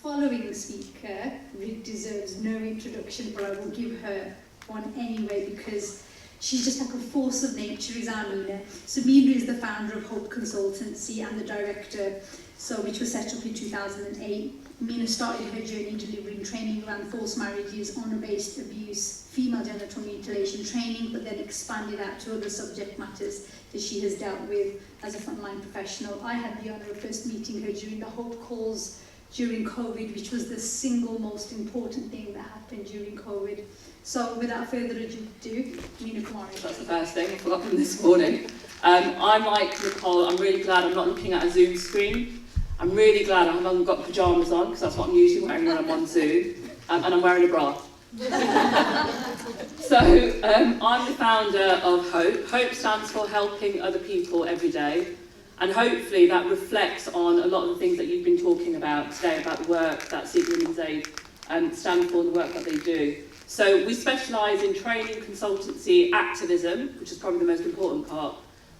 following speaker really deserves no introduction, but I will give her one anyway because she's just like a force of nature, is our Meena. So Meena is the founder of Hope Consultancy and the director, which was set up in 2008. Meena started her journey delivering training around forced marriages, honour-based abuse, female genital mutilation training, but then expanded out to other subject matters that she has dealt with as a frontline professional. I had the honour of first meeting her during the Hope calls during COVID, which was the single most important thing that happened during COVID. So without further ado, Meena Kumari. That's the first thing I forgot from this morning. I'm like Nicole, I'm really glad I'm not looking at a Zoom screen. I'm really glad I haven't got pyjamas on, because that's what I'm usually wearing when I'm on Zoom, and I'm wearing a bra. So, I'm the founder of Hope. Hope stands for helping other people every day, and hopefully that reflects on a lot of the things that you've been talking about today, about the work that Sikh Women's Aid stand for, the work that they do. So we specialise in training, consultancy, activism, which is probably the most important part,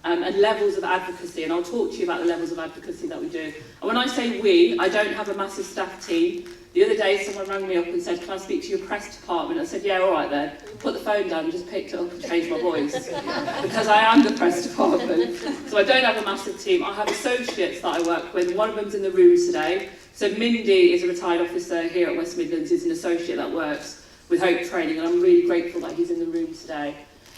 and levels of advocacy, and I'll talk to you about the levels of advocacy that we do. And when I say we, I don't have a massive staff team. The other day someone rang me up and said, can I speak to your press department? I said, yeah, all right then. Put the phone down and just picked it up and changed my voice. Because I am the press department. So I don't have a massive team. I have associates that I work with. One of them's in the room today. So Mindy is a retired officer here at West Midlands, who's an associate that works with Hope Training, and I'm really grateful that he's in the room today.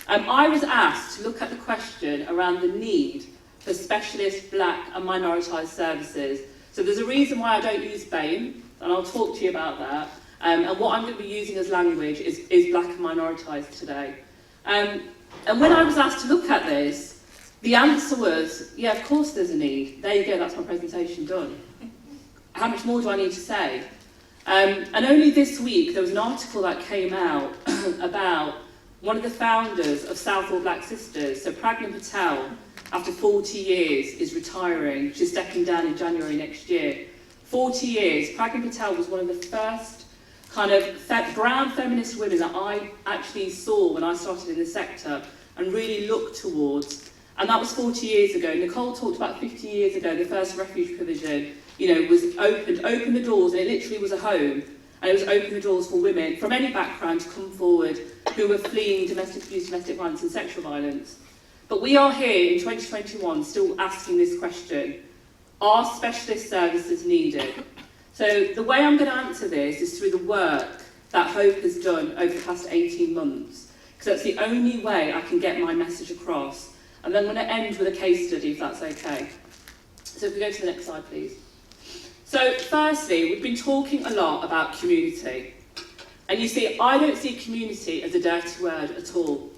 I was asked to look at the question around the need for specialist black and minoritised services. So there's a reason why I don't use BAME, and I'll talk to you about that. And what I'm going to be using as language is black and minoritised today. And when I was asked to look at this, the answer was, yeah, of course there's a need. There you go, that's my presentation done. How much more do I need to say? And only this week there was an article that came out about one of the founders of Southall Black Sisters, so Pragna Patel, after 40 years is retiring. She's stepping down in January next year. 40 years. Pragna Patel was one of the first kind of brown feminist women that I actually saw when I started in the sector and really looked towards. And that was 40 years ago. Nicole talked about 50 years ago, the first refuge provision, was opened the doors, and it literally was a home. And it was open the doors for women from any background to come forward who were fleeing domestic abuse, domestic violence and sexual violence. But we are here in 2021 still asking this question: are specialist services needed? So the way I'm going to answer this is through the work that Hope has done over the past 18 months, because that's the only way I can get my message across. And then I'm going to end with a case study, if that's okay. So if we go to the next slide, please. So firstly, we've been talking a lot about community. And you see, I don't see community as a dirty word at all.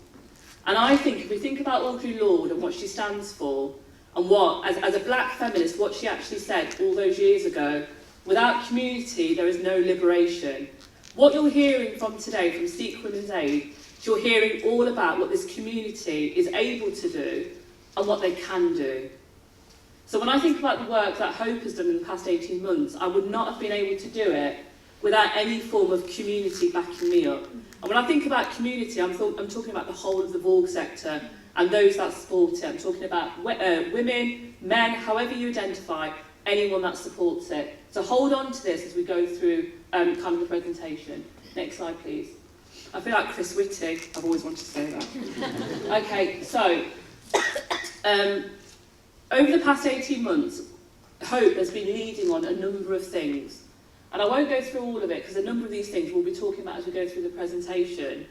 And I think if we think about Audre Lorde and what she stands for, and what, as a black feminist, what she actually said all those years ago, without community, there is no liberation. What you're hearing from today from Sikh Women's Aid, you're hearing all about what this community is able to do and what they can do. So when I think about the work that Hope has done in the past 18 months, I would not have been able to do it without any form of community backing me up. And when I think about community, I'm talking about the whole of the Vogue sector and those that support it. I'm talking about women, men, however you identify, anyone that supports it. So hold on to this as we go through kind of the presentation. Next slide, please. I feel like Chris Whitty. I've always wanted to say that. Okay, so over the past 18 months, Hope has been leading on a number of things. And I won't go through all of it because a number of these things we'll be talking about as we go through the presentation.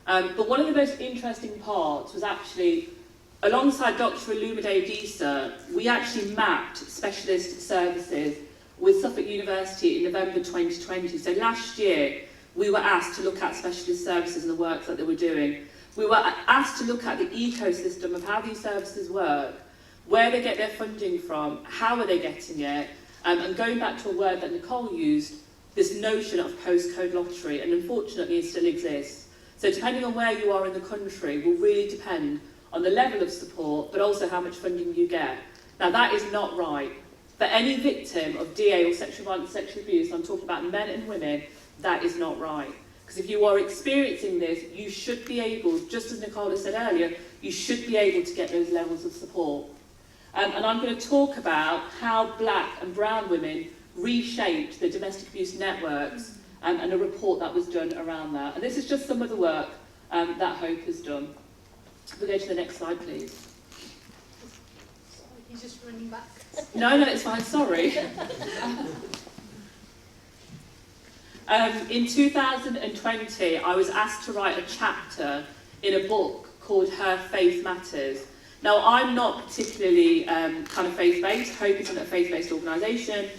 But one of the most interesting parts was actually, alongside Dr. Olumide Disa, we actually mapped specialist services with Suffolk University in November 2020. So last year, we were asked to look at specialist services and the work that they were doing. We were asked to look at the ecosystem of how these services work, where they get their funding from, how are they getting it, and going back to a word that Nicole used, this notion of postcode lottery, and unfortunately it still exists. So depending on where you are in the country will really depend on the level of support, but also how much funding you get. Now that is not right. For any victim of DA or sexual violence, sexual abuse, I'm talking about men and women, that is not right. Because if you are experiencing this, you should be able, just as Nicole said earlier, you should be able to get those levels of support. And I'm going to talk about how black and brown women reshaped the domestic abuse networks, and a report that was done around that. And this is just some of the work that Hope has done. We'll go to the next slide, please. Sorry, he's just running back. No, it's fine, sorry. In 2020, I was asked to write a chapter in a book called Her Faith Matters. Now, I'm not particularly kind of faith-based. Hope isn't a faith-based organisation.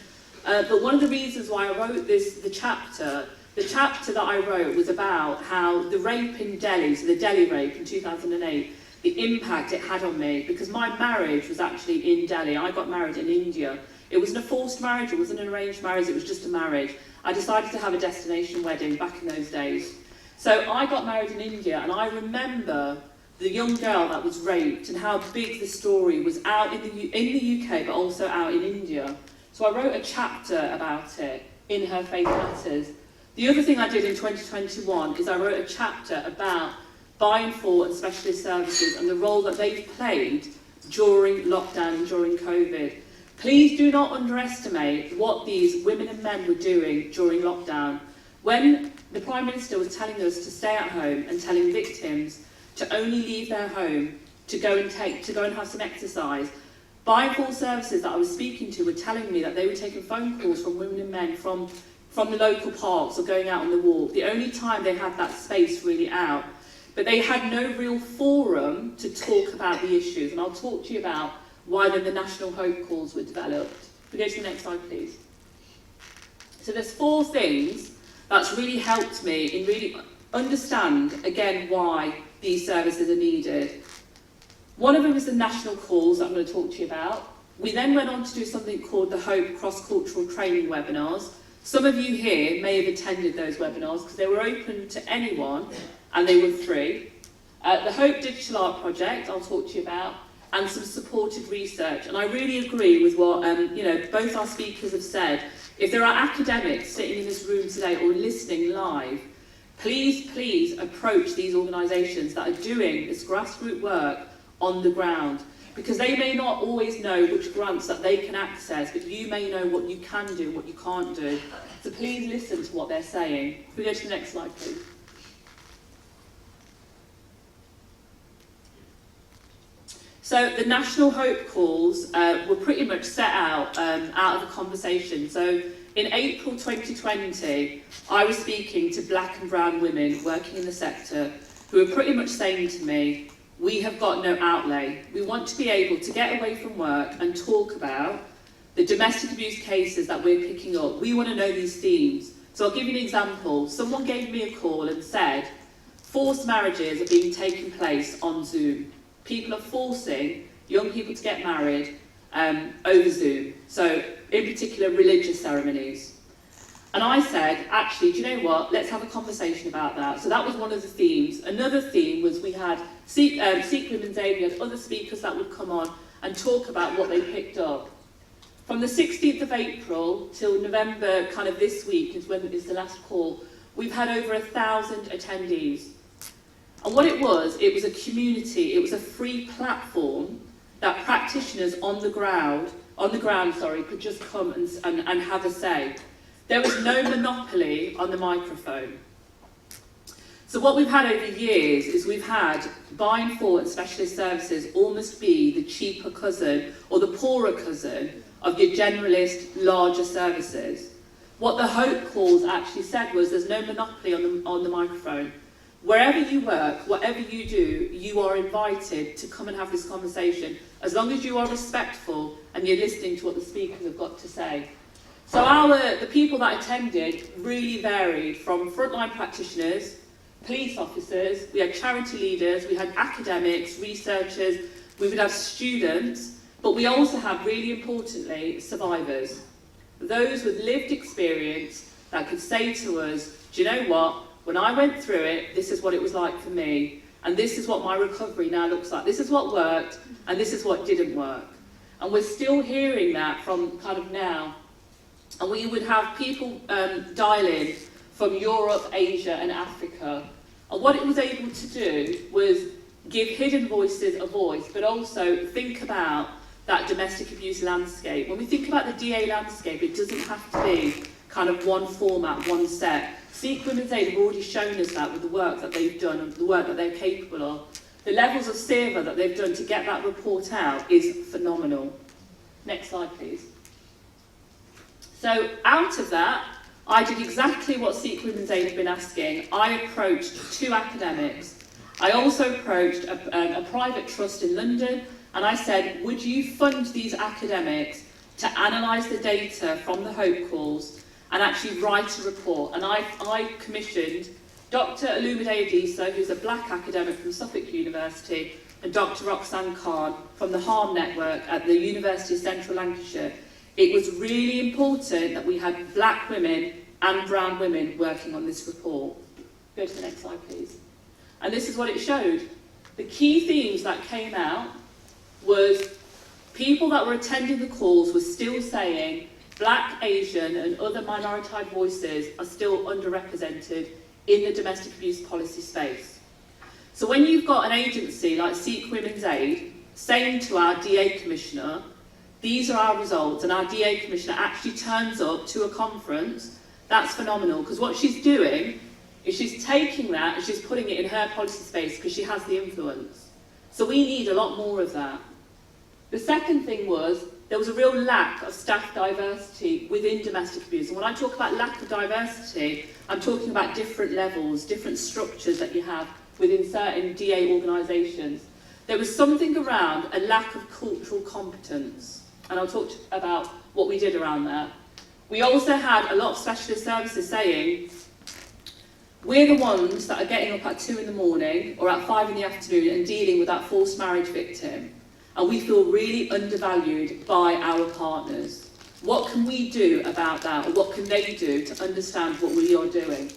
But one of the reasons why I wrote the chapter that I wrote was about how the rape in Delhi, so the Delhi rape in 2008, the impact it had on me, because my marriage was actually in Delhi. I got married in India. It wasn't a forced marriage, it wasn't an arranged marriage, it was just a marriage. I decided to have a destination wedding back in those days. So I got married in India, and I remember the young girl that was raped and how big the story was out in the UK, but also out in India. So I wrote a chapter about it in Her Faith Matters. The other thing I did in 2021 is I wrote a chapter about buying for and specialist services and the role that they've played during lockdown and during COVID. Please do not underestimate what these women and men were doing during lockdown. When the Prime Minister was telling us to stay at home and telling victims to only leave their home to go and have some exercise, buying for services that I was speaking to were telling me that they were taking phone calls from women and men from the local parks or going out on the walk. The only time they had that space really out. But they had no real forum to talk about the issues. And I'll talk to you about why then the National Hope Calls were developed. We go to the next slide, please. So there's 4 things that's really helped me in really understand, again, why these services are needed. One of them is the National Calls that I'm going to talk to you about. We then went on to do something called the Hope Cross-Cultural Training Webinars. Some of you here may have attended those webinars because they were open to anyone and they were free. The Hope Digital Art Project, I'll talk to you about, and some supported research. And I really agree with what both our speakers have said. If there are academics sitting in this room today or listening live, please approach these organisations that are doing this grassroots work on the ground, because they may not always know which grants that they can access, but you may know what you can do, what you can't do. So please listen to what they're saying. Can we go to the next slide, please? So the National Hope Calls were pretty much set out of a conversation. So in April 2020, I was speaking to black and brown women working in the sector who were pretty much saying to me, we have got no outlay. We want to be able to get away from work and talk about the domestic abuse cases that we're picking up. We want to know these themes. So I'll give you an example. Someone gave me a call and said, forced marriages are being taken place on Zoom. People are forcing young people to get married over Zoom. So in particular, religious ceremonies. And I said, actually, do you know what? Let's have a conversation about that. So that was one of the themes. Another theme was we had Sikh Women's Aid, we had other speakers that would come on and talk about what they picked up. From the 16th of April till November, kind of this week is when is the last call, we've had over 1,000 attendees. And what it was a community, it was a free platform that practitioners on the ground, could just come and have a say. There was no monopoly on the microphone. So what we've had over years is we've had buying for and specialist services almost be the cheaper cousin or the poorer cousin of your generalist, larger services. What the Hope Calls actually said was there's no monopoly on the microphone. Wherever you work, whatever you do, you are invited to come and have this conversation, as long as you are respectful and you're listening to what the speakers have got to say. So the people that attended really varied from frontline practitioners, police officers, we had charity leaders, we had academics, researchers, we would have students, but we also had, really importantly, survivors. Those with lived experience that could say to us, do you know what? When I went through it, this is what it was like for me, and this is what my recovery now looks like. This is what worked, and this is what didn't work. And we're still hearing that from kind of now. And we would have people dial in from Europe, Asia, and Africa. And what it was able to do was give hidden voices a voice, but also think about that domestic abuse landscape. When we think about the DA landscape, it doesn't have to be kind of one format, one set. Sikh Women's Aid have already shown us that with the work that they've done and the work that they're capable of. The levels of SWA that they've done to get that report out is phenomenal. Next slide, please. So out of that, I did exactly what Sikh Women's Aid have been asking. I approached 2 academics. I also approached a private trust in London, and I said, would you fund these academics to analyse the data from the Hope Calls and actually write a report? And I commissioned Dr. Olumide Adisa, who's a black academic from Suffolk University, and Dr. Roxanne Khan from the Harm Network at the University of Central Lancashire. It was really important that we had black women and brown women working on this report. Go to the next slide, please. And this is what it showed. The key themes that came out was people that were attending the calls were still saying black, Asian and other minoritized voices are still underrepresented in the domestic abuse policy space. So when you've got an agency like Sikh Women's Aid saying to our DA Commissioner, these are our results, and our DA Commissioner actually turns up to a conference, that's phenomenal, because what she's doing is she's taking that and she's putting it in her policy space because she has the influence. So we need a lot more of that. The second thing was there was a real lack of staff diversity within domestic abuse. And when I talk about lack of diversity, I'm talking about different levels, different structures that you have within certain DA organisations. There was something around a lack of cultural competence. And I'll talk about what we did around that. We also had a lot of specialist services saying, we're the ones that are getting up at 2 in the morning or at 5 in the afternoon and dealing with that forced marriage victim. And we feel really undervalued by our partners. What can we do about that, or what can they do to understand what we are doing?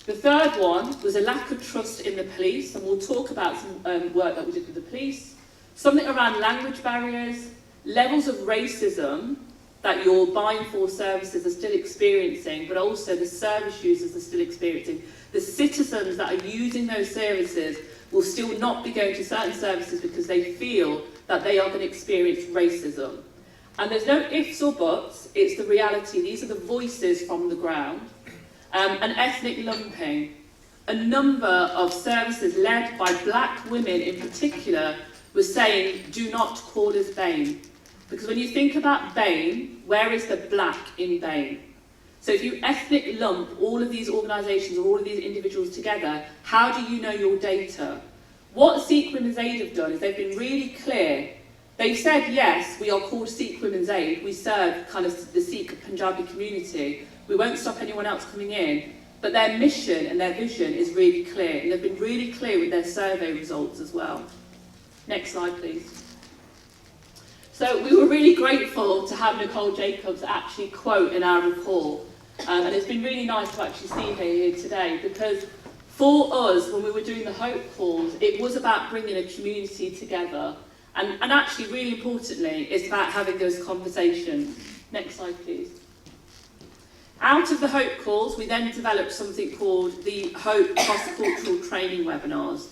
The third one was a lack of trust in the police, and we'll talk about some work that we did with the police. Something around language barriers, levels of racism that your buying for services are still experiencing, but also the service users are still experiencing. The citizens that are using those services will still not be going to certain services because they feel that they are going to experience racism. And there's no ifs or buts, it's the reality. These are the voices from the ground. And ethnic lumping. A number of services led by black women in particular were saying, do not call us BAME. Because when you think about BAME, where is the black in BAME? So if you ethnic lump all of these organisations or all of these individuals together, how do you know your data? What Sikh Women's Aid have done is they've been really clear. They've said, yes, we are called Sikh Women's Aid. We serve kind of the Sikh Punjabi community. We won't stop anyone else coming in. But their mission and their vision is really clear. And they've been really clear with their survey results as well. Next slide, please. So we were really grateful to have Nicole Jacobs actually quote in our report. And it's been really nice to actually see her here today, because for us, when we were doing the Hope Calls, it was about bringing a community together. And actually, really importantly, it's about having those conversations. Next slide, please. Out of the Hope Calls, we then developed something called the Hope Cross-Cultural Training Webinars.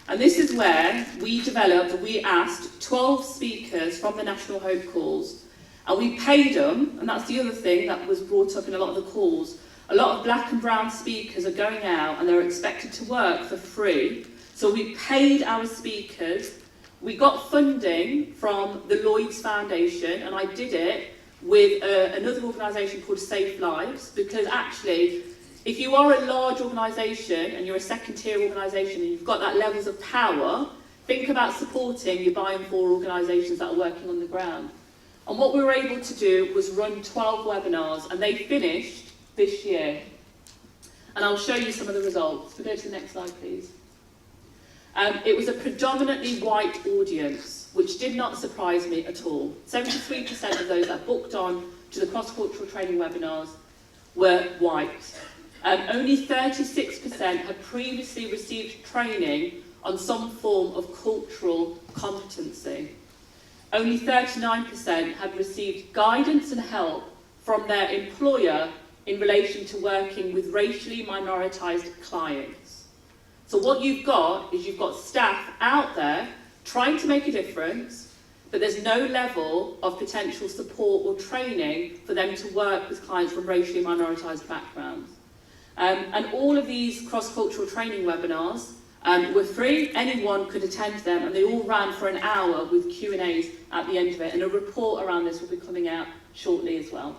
And this is where we asked 12 speakers from the National Hope Calls, and we paid them, and that's the other thing that was brought up in a lot of the calls. A lot of black and brown speakers are going out and they're expected to work for free. So we paid our speakers. We got funding from the Lloyds Foundation, and I did it with another organisation called Safe Lives, because actually, if you are a large organisation and you're a second-tier organisation and you've got that levels of power, think about supporting your buying for organisations that are working on the ground. And what we were able to do was run 12 webinars, and they finished this year. And I'll show you some of the results. We'll go to the next slide, please. It was a predominantly white audience, which did not surprise me at all. 73% of those that booked on to the cross-cultural training webinars were white. Only 36% had previously received training on some form of cultural competency. Only 39% had received guidance and help from their employer in relation to working with racially minoritized clients. So what you've got is you've got staff out there trying to make a difference, but there's no level of potential support or training for them to work with clients from racially minoritized backgrounds. And all of these cross-cultural training webinars were free, anyone could attend them, and they all ran for an hour with Q&As at the end of it, and a report around this will be coming out shortly as well.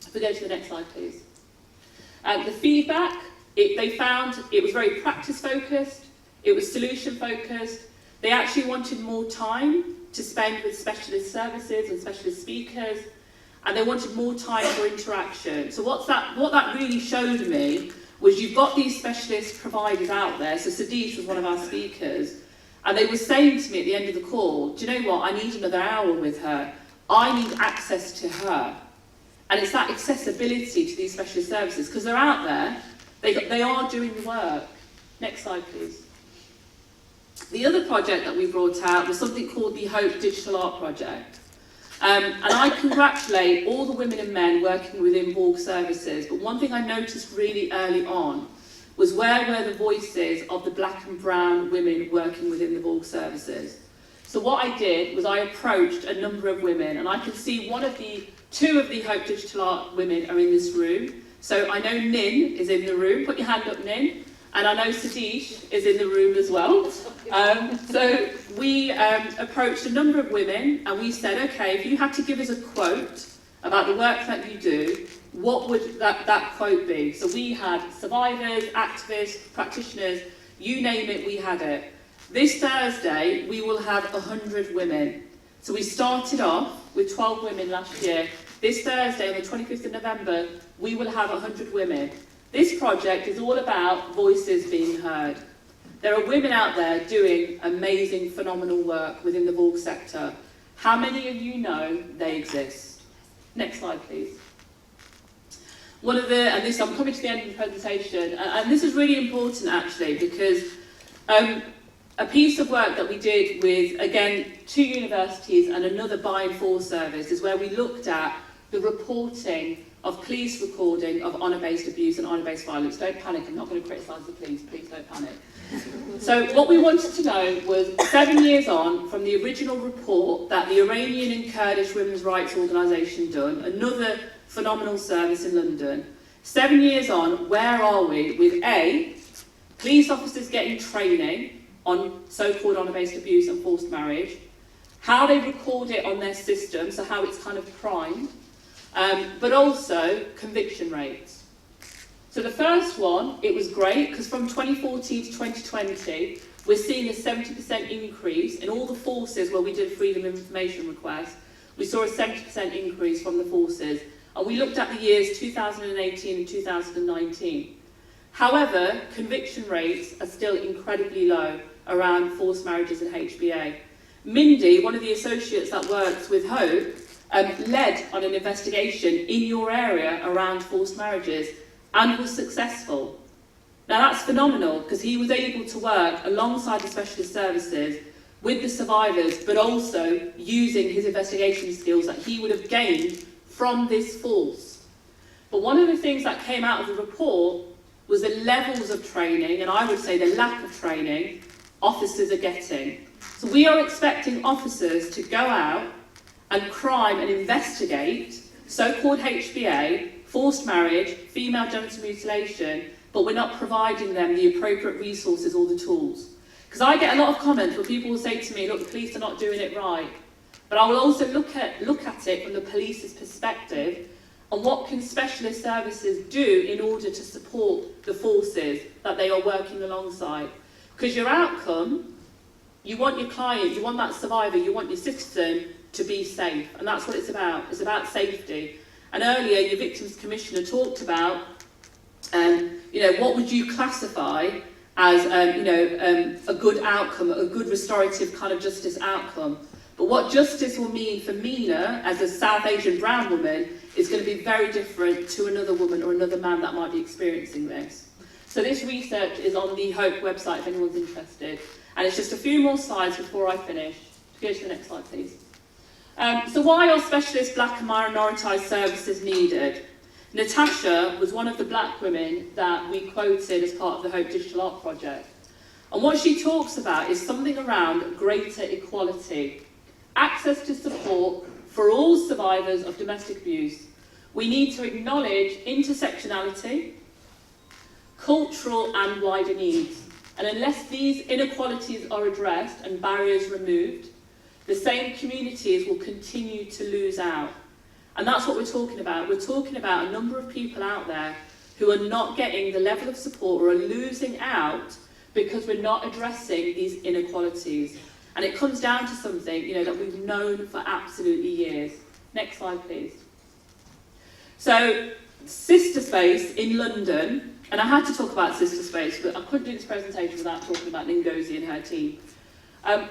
If we go to the next slide, please. The feedback, they found it was very practice-focused, it was solution-focused, they actually wanted more time to spend with specialist services and specialist speakers, and they wanted more time for interaction. So what that really showed me was you've got these specialist providers out there. So Sadish was one of our speakers, and they were saying to me at the end of the call, do you know what, I need another hour with her. I need access to her. And it's that accessibility to these specialist services, because they're out there, they are doing the work. Next slide, please. The other project that we brought out was something called the Hope Digital Art Project. And I congratulate all the women and men working within Borg services, but one thing I noticed really early on was where were the voices of the black and brown women working within the Borg services. So what I did was I approached a number of women, and I can see two of the Hope Digital Art women are in this room. So I know Nin is in the room, put your hand up, Nin. And I know Sadish is in the room as well. So we approached a number of women and we said, okay, if you had to give us a quote about the work that you do, what would that quote be? So we had survivors, activists, practitioners, you name it, we had it. This Thursday, we will have 100 women. So we started off with 12 women last year. This Thursday, on the 25th of November, we will have 100 women. This project is all about voices being heard. There are women out there doing amazing, phenomenal work within the Borg sector. How many of you know they exist? Next slide, please. I'm coming to the end of the presentation, and this is really important actually, because a piece of work that we did with, again, 2 universities and another buy and force service is where we looked at the reporting of police recording of honour-based abuse and honour-based violence. Don't panic, I'm not going to criticise the police, please don't panic. So what we wanted to know was 7 years on from the original report that the Iranian and Kurdish Women's Rights Organisation done, another phenomenal service in London. 7 years on, where are we with A, police officers getting training on so-called honour-based abuse and forced marriage, how they record it on their system, so how it's kind of primed, but also conviction rates. So the first one, it was great, because from 2014 to 2020, we're seeing a 70% increase in all the forces where we did freedom of information requests. We saw a 70% increase from the forces, and we looked at the years 2018 and 2019. However, conviction rates are still incredibly low around forced marriages and HBA. Mindy, one of the associates that works with Hope, led on an investigation in your area around forced marriages and was successful. Now that's phenomenal, because he was able to work alongside the specialist services with the survivors, but also using his investigation skills that he would have gained from this force. But one of the things that came out of the report was the levels of training, and I would say the lack of training, officers are getting. So we are expecting officers to go out and crime and investigate so-called HBA, forced marriage, female genital mutilation, but we're not providing them the appropriate resources or the tools. Because I get a lot of comments where people will say to me, look, the police are not doing it right. But I will also look at it from the police's perspective, and what can specialist services do in order to support the forces that they are working alongside. Because your outcome, you want your client, you want that survivor, you want your citizen to be safe, and that's what it's about. It's about safety. And earlier, your Victims Commissioner talked about, what would you classify as, a good outcome, a good restorative kind of justice outcome. But what justice will mean for Meena, as a South Asian brown woman, is going to be very different to another woman or another man that might be experiencing this. So this research is on the Hope website if anyone's interested. And it's just a few more slides before I finish. Go to the next slide, please. So why are specialist black and minoritized services needed? Natasha was one of the black women that we quoted as part of the Hope Digital Art Project. And what she talks about is something around greater equality access to support for all survivors of domestic abuse. We need to acknowledge intersectionality, cultural and wider needs. And unless these inequalities are addressed and barriers removed, the same communities will continue to lose out. And that's what we're talking about. We're talking about a number of people out there who are not getting the level of support or are losing out because we're not addressing these inequalities. And it comes down to something, that we've known for absolutely years. Next slide, please. So, Sister Space in London, and I had to talk about Sister Space, but I couldn't do this presentation without talking about Ngozi and her team.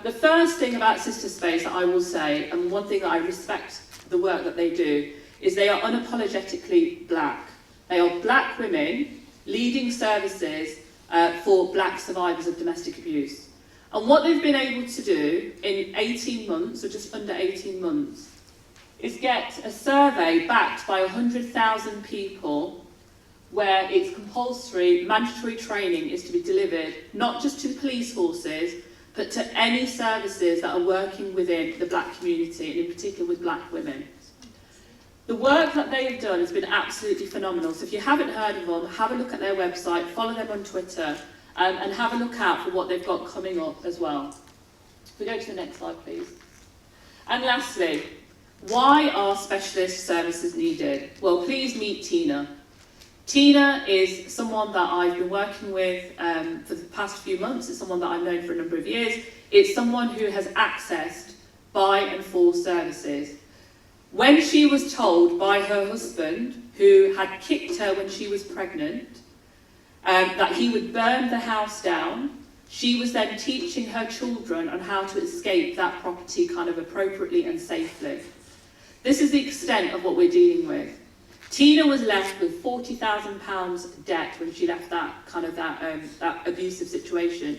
The first thing about Sister Space that I will say, and one thing that I respect the work that they do, is they are unapologetically black. They are black women leading services for black survivors of domestic abuse. And what they've been able to do in 18 months, or just under 18 months, is get a survey backed by 100,000 people where it's compulsory, mandatory training is to be delivered, not just to police forces, but to any services that are working within the black community, and in particular with black women. The work that they have done has been absolutely phenomenal. So if you haven't heard of them, have a look at their website, follow them on Twitter, and have a look out for what they've got coming up as well. If we go to the next slide, please. And lastly, why are specialist services needed? Well, please meet Tina. Tina is someone that I've been working with for the past few months. It's someone that I've known for a number of years. It's someone who has accessed by and for services. When she was told by her husband, who had kicked her when she was pregnant, that he would burn the house down, she was then teaching her children on how to escape that property kind of appropriately and safely. This is the extent of what we're dealing with. Tina was left with £40,000 debt when she left that abusive situation.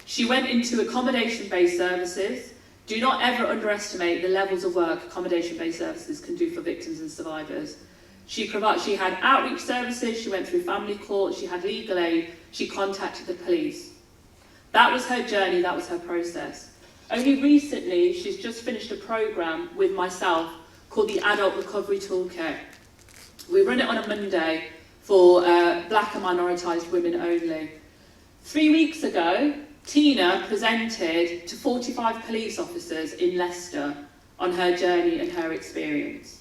She went into accommodation-based services. Do not ever underestimate the levels of work accommodation-based services can do for victims and survivors. She had outreach services, she went through family court, she had legal aid, she contacted the police. That was her journey, that was her process. Only recently, she's just finished a programme with myself called the Adult Recovery Toolkit. We run it on a Monday for black and minoritised women only. 3 weeks ago, Tina presented to 45 police officers in Leicester on her journey and her experience.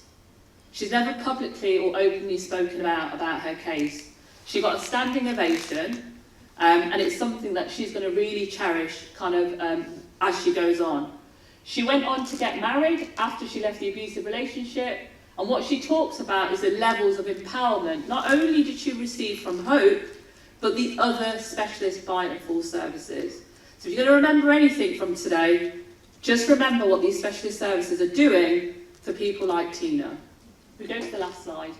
She's never publicly or openly spoken about her case. She got a standing ovation, and it's something that she's going to really cherish as she goes on. She went on to get married after she left the abusive relationship, and what she talks about is the levels of empowerment. Not only did she receive from Hope, but the other specialist by and for services. So if you're going to remember anything from today, just remember what these specialist services are doing for people like Tina. We go to the last slide.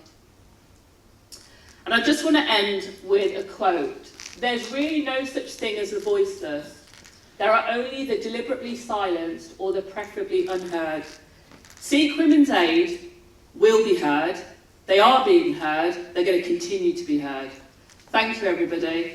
And I just want to end with a quote. There's really no such thing as the voiceless. There are only the deliberately silenced or the preferably unheard. Sikh Women's Aid will be heard. They are being heard. They're going to continue to be heard. Thank you, everybody.